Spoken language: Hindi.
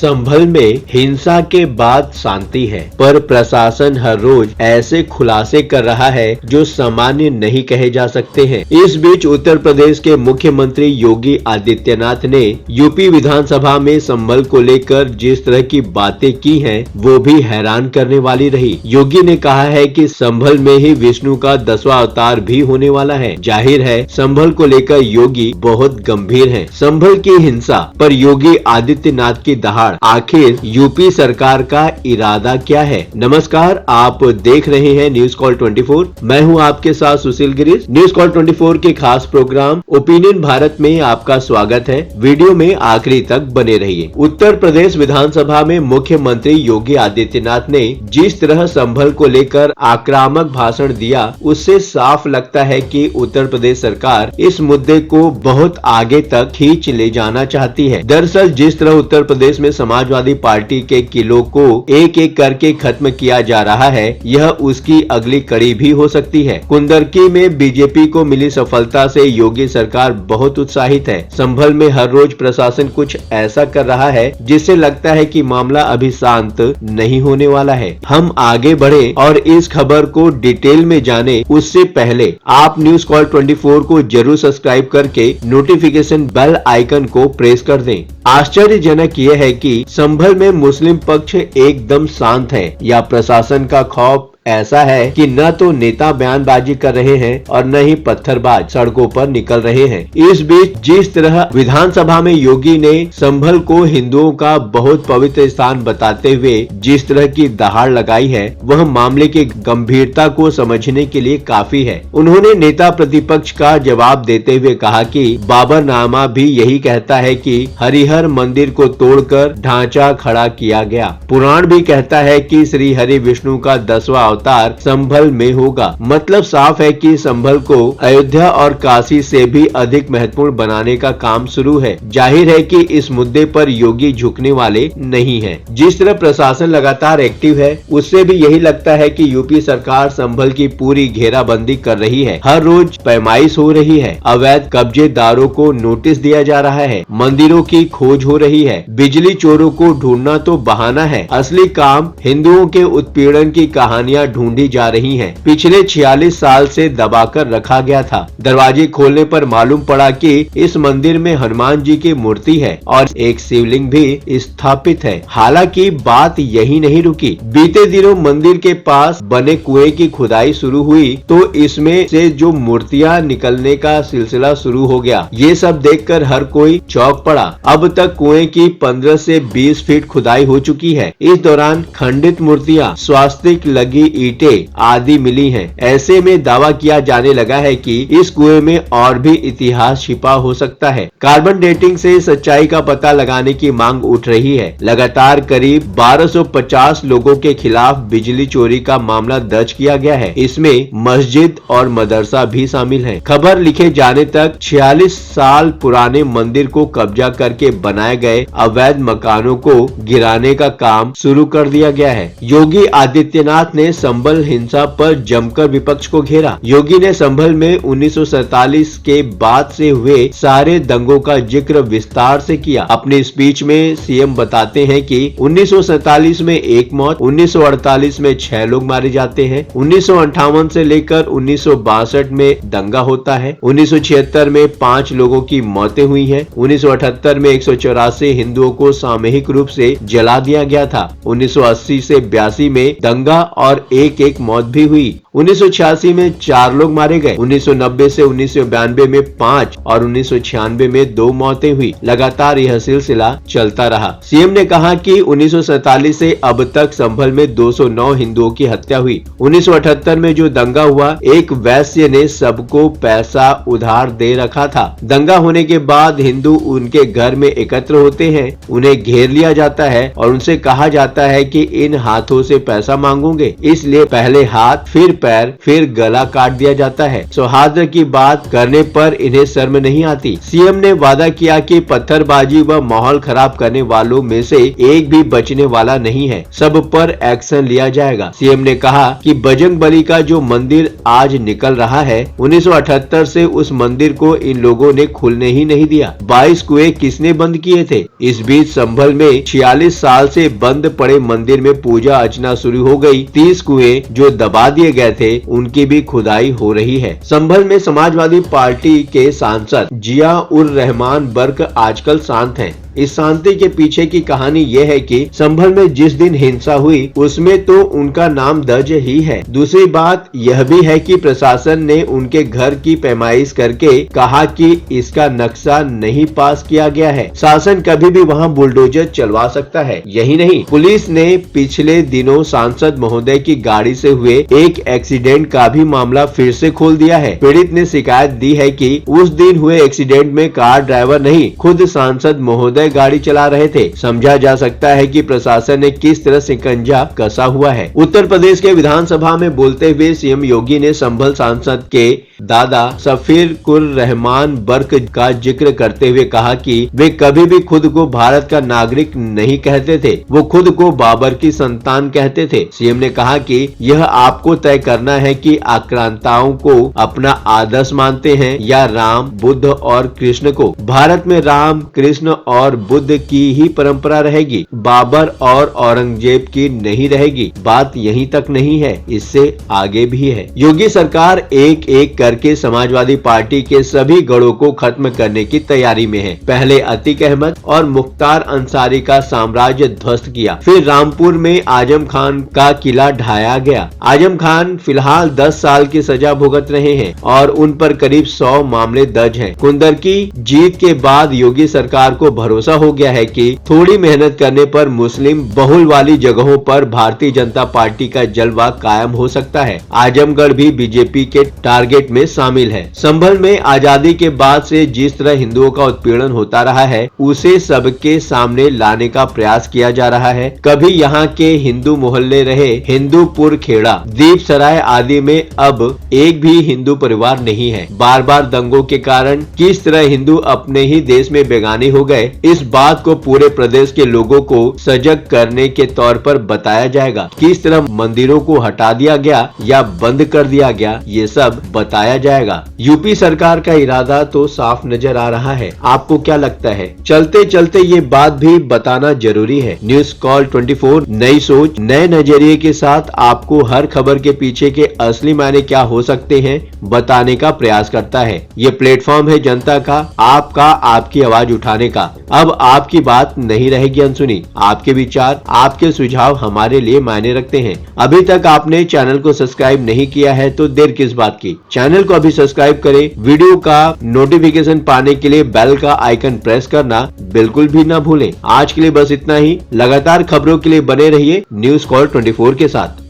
संभल में हिंसा के बाद शांति है, पर प्रशासन हर रोज ऐसे खुलासे कर रहा है जो सामान्य नहीं कहे जा सकते हैं। इस बीच उत्तर प्रदेश के मुख्यमंत्री योगी आदित्यनाथ ने यूपी विधानसभा में संभल को लेकर जिस तरह की बातें की हैं, वो भी हैरान करने वाली रही। योगी ने कहा है कि संभल में ही विष्णु का 10वां अवतार भी होने वाला है। जाहिर है संभल को लेकर योगी बहुत गंभीर हैं। संभल की हिंसा पर योगी आदित्यनाथ की दहाड़, आखिर यूपी सरकार का इरादा क्या है? नमस्कार, आप देख रहे हैं न्यूज कॉल 24। मैं हूं आपके साथ सुशील गिरीश। न्यूज कॉल 24 के खास प्रोग्राम ओपिनियन भारत में आपका स्वागत है। वीडियो में आखिरी तक बने रहिए। उत्तर प्रदेश विधानसभा में मुख्यमंत्री योगी आदित्यनाथ ने जिस तरह संभल को लेकर आक्रामक भाषण दिया, उससे साफ लगता है कि उत्तर प्रदेश सरकार इस मुद्दे को बहुत आगे तक खींच ले जाना चाहती है। दरअसल जिस तरह उत्तर प्रदेश में समाजवादी पार्टी के किलों को एक एक करके खत्म किया जा रहा है, यह उसकी अगली कड़ी भी हो सकती है। कुंदरकी में बीजेपी को मिली सफलता से योगी सरकार बहुत उत्साहित है। संभल में हर रोज प्रशासन कुछ ऐसा कर रहा है जिससे लगता है कि मामला अभी शांत नहीं होने वाला है। हम आगे बढ़े और इस खबर को डिटेल में जाने उससे पहले आप न्यूज कॉल 24 को जरूर सब्सक्राइब करके नोटिफिकेशन बेल आइकन को प्रेस कर दें। आश्चर्यजनक यह है कि संभल में मुस्लिम पक्ष एकदम शांत है, या प्रशासन का खौफ ऐसा है कि न तो नेता बयानबाजी कर रहे हैं और न ही पत्थरबाज सड़कों पर निकल रहे हैं। इस बीच जिस तरह विधानसभा में योगी ने संभल को हिंदुओं का बहुत पवित्र स्थान बताते हुए जिस तरह की दहाड़ लगाई है, वह मामले की गंभीरता को समझने के लिए काफी है। उन्होंने नेता प्रतिपक्ष का जवाब देते हुए कहा कि बाबरनामा भी यही कहता है कि हरिहर मंदिर को तोड़कर ढांचा खड़ा किया गया। पुराण भी कहता है कि श्री हरि विष्णु का 10वां अवतार संभल में होगा। मतलब साफ है कि संभल को अयोध्या और काशी से भी अधिक महत्वपूर्ण बनाने का काम शुरू है। जाहिर है कि इस मुद्दे पर योगी झुकने वाले नहीं हैं। जिस तरह प्रशासन लगातार एक्टिव है, उससे भी यही लगता है कि यूपी सरकार संभल की पूरी घेराबंदी कर रही है। हर रोज पैमाइश हो रही है, अवैध कब्जेदारों को नोटिस दिया जा रहा है, मंदिरों की खोज हो रही है, बिजली चोरों को ढूंढना तो बहाना है, असली काम हिंदुओं के उत्पीड़न की कहानियां ढूंढी जा रही हैं। पिछले 46 साल से दबाकर रखा गया था। दरवाजे खोलने पर मालूम पड़ा कि इस मंदिर में हनुमान जी की मूर्ति है और एक शिवलिंग भी स्थापित है। हालांकि बात यही नहीं रुकी। बीते दिनों मंदिर के पास बने कुएं की खुदाई शुरू हुई तो इसमें से जो मूर्तियां निकलने का सिलसिला शुरू हो गया। ये सब देखकर हर कोई चौंक पड़ा। अब तक कुएं की 15 से 20 फीट खुदाई हो चुकी है। इस दौरान खंडित मूर्तियां, स्वास्तिक लगी ईंटें आदि मिली हैं। ऐसे में दावा किया जाने लगा है कि इस कुएं में और भी इतिहास छिपा हो सकता है। कार्बन डेटिंग से सच्चाई का पता लगाने की मांग उठ रही है। लगातार करीब 1250 लोगों के खिलाफ बिजली चोरी का मामला दर्ज किया गया है। इसमें मस्जिद और मदरसा भी शामिल है। खबर लिखे जाने तक 46 साल पुराने मंदिर को कब्जा करके बनाए गए अवैध मकानों को गिराने का काम शुरू कर दिया गया है। योगी आदित्यनाथ ने संभल हिंसा पर जमकर विपक्ष को घेरा। योगी ने संभल में 1947 के बाद से हुए सारे दंगों का जिक्र विस्तार से किया। अपने स्पीच में सीएम बताते हैं कि 1947 में 1 मौत, 1948 में 6 लोग मारे जाते हैं, 1958 से लेकर 1962 में दंगा होता है, 1976 में 5 लोगों की मौतें हुई हैं, 1978 में 184 हिंदुओं को सामूहिक रूप से जला दिया गया था, 1980 से 82 में दंगा और एक मौत भी हुई, 1986 में 4 लोग मारे गए, 1990 से 1992 में 5 और 1996 में 2 मौतें हुई। लगातार यह सिलसिला चलता रहा। सीएम ने कहा कि 1947 से अब तक संभल में 209 हिंदुओं की हत्या हुई। 1978 में जो दंगा हुआ, एक वैश्य ने सबको पैसा उधार दे रखा था। दंगा होने के बाद हिंदू उनके घर में एकत्र होते हैं, उन्हें घेर लिया जाता है और उनसे कहा जाता है कि इन हाथों से पैसा मांगोगे। इस इसलिए पहले हाथ, फिर पैर, फिर गला काट दिया जाता है। सौहार्द की बात करने पर इन्हें शर्म नहीं आती। सीएम ने वादा किया कि पत्थरबाजी व माहौल खराब करने वालों में से एक भी बचने वाला नहीं है, सब पर एक्शन लिया जाएगा। सीएम ने कहा कि बजरंगबली का जो मंदिर आज निकल रहा है, 1978 से उस मंदिर को इन लोगों ने खुलने ही नहीं दिया। 22 कुएं किसने बंद किए थे? इस बीच संभल में 46 साल से बंद पड़े मंदिर में पूजा अर्चना शुरू हो गई। 30 कुएं जो दबा दिए गए थे, उनकी भी खुदाई हो रही है। संभल में समाजवादी पार्टी के सांसद जिया उर रहमान बर्क आजकल शांत हैं। इस शांति के पीछे की कहानी ये है कि संभल में जिस दिन हिंसा हुई उसमें तो उनका नाम दर्ज ही है। दूसरी बात यह भी है कि प्रशासन ने उनके घर की पैमाइश करके कहा कि इसका नक्शा नहीं पास किया गया है। शासन कभी भी वहां बुलडोजर चलवा सकता है। यही नहीं, पुलिस ने पिछले दिनों सांसद महोदय की गाड़ी से हुए एक एक्सीडेंट का भी मामला फिर से खोल दिया है। पीड़ित ने शिकायत दी है कि उस दिन हुए एक्सीडेंट में कार ड्राइवर नहीं, खुद सांसद महोदय गाड़ी चला रहे थे। समझा जा सकता है कि प्रशासन ने किस तरह शिकंजा कसा हुआ है। उत्तर प्रदेश के विधानसभा में बोलते हुए सीएम योगी ने संभल सांसद के दादा सफीर कुर रहमान बर्क का जिक्र करते हुए कहा कि वे कभी भी खुद को भारत का नागरिक नहीं कहते थे, वो खुद को बाबर की संतान कहते थे। सीएम ने कहा कि यह आपको तय करना है कि आक्रांताओं को अपना आदर्श मानते हैं या राम, बुद्ध और कृष्ण को। भारत में राम, कृष्ण और बुद्ध की ही परंपरा रहेगी, बाबर और औरंगजेब की नहीं रहेगी। बात यहीं तक नहीं है, इससे आगे भी है। योगी सरकार एक एक करके समाजवादी पार्टी के सभी गढ़ों को खत्म करने की तैयारी में है। पहले अतीक अहमद और मुख्तार अंसारी का साम्राज्य ध्वस्त किया, फिर रामपुर में आजम खान का किला ढाया गया। आजम खान फिलहाल 10 साल की सजा भुगत रहे हैं और उन पर करीब 100 मामले दर्ज हैं। कुंदर की जीत के बाद योगी सरकार को भरोसा हो गया है कि थोड़ी मेहनत करने पर मुस्लिम बहुल वाली जगहों पर भारतीय जनता पार्टी का जलवा कायम हो सकता है। आजमगढ़ भी बीजेपी के टारगेट में शामिल है। संभल में आजादी के बाद से जिस तरह हिंदुओं का उत्पीड़न होता रहा है, उसे सबके सामने लाने का प्रयास किया जा रहा है। कभी यहाँ के हिंदू मोहल्ले रहे हिंदूपुर, खेड़ा, दीप सराय आदि में अब एक भी हिंदू परिवार नहीं है। बार बार दंगों के कारण किस तरह हिंदू अपने ही देश में बेगाने हो गए, इस बात को पूरे प्रदेश के लोगों को सजग करने के तौर पर बताया जाएगा। किस तरह मंदिरों को हटा दिया गया या बंद कर दिया गया, ये सब बताया जाएगा। यूपी सरकार का इरादा तो साफ नजर आ रहा है। आपको क्या लगता है? चलते चलते ये बात भी बताना जरूरी है। न्यूज कॉल 24 नई सोच, नए नजरिए के साथ आपको हर खबर के पीछे के असली मायने क्या हो सकते हैं बताने का प्रयास करता है। ये प्लेटफॉर्म है जनता का, आपका, आपकी आवाज उठाने का। अब आपकी बात नहीं रहेगी अनसुनी। आपके विचार, आपके सुझाव हमारे लिए मायने रखते हैं। अभी तक आपने चैनल को सब्सक्राइब नहीं किया है तो देर किस बात की? चैनल को अभी सब्सक्राइब करें। वीडियो का नोटिफिकेशन पाने के लिए बेल का आइकन प्रेस करना बिल्कुल भी ना भूलें। आज के लिए बस इतना ही। लगातार खबरों के लिए बने रहिए न्यूज कॉल 24 के साथ।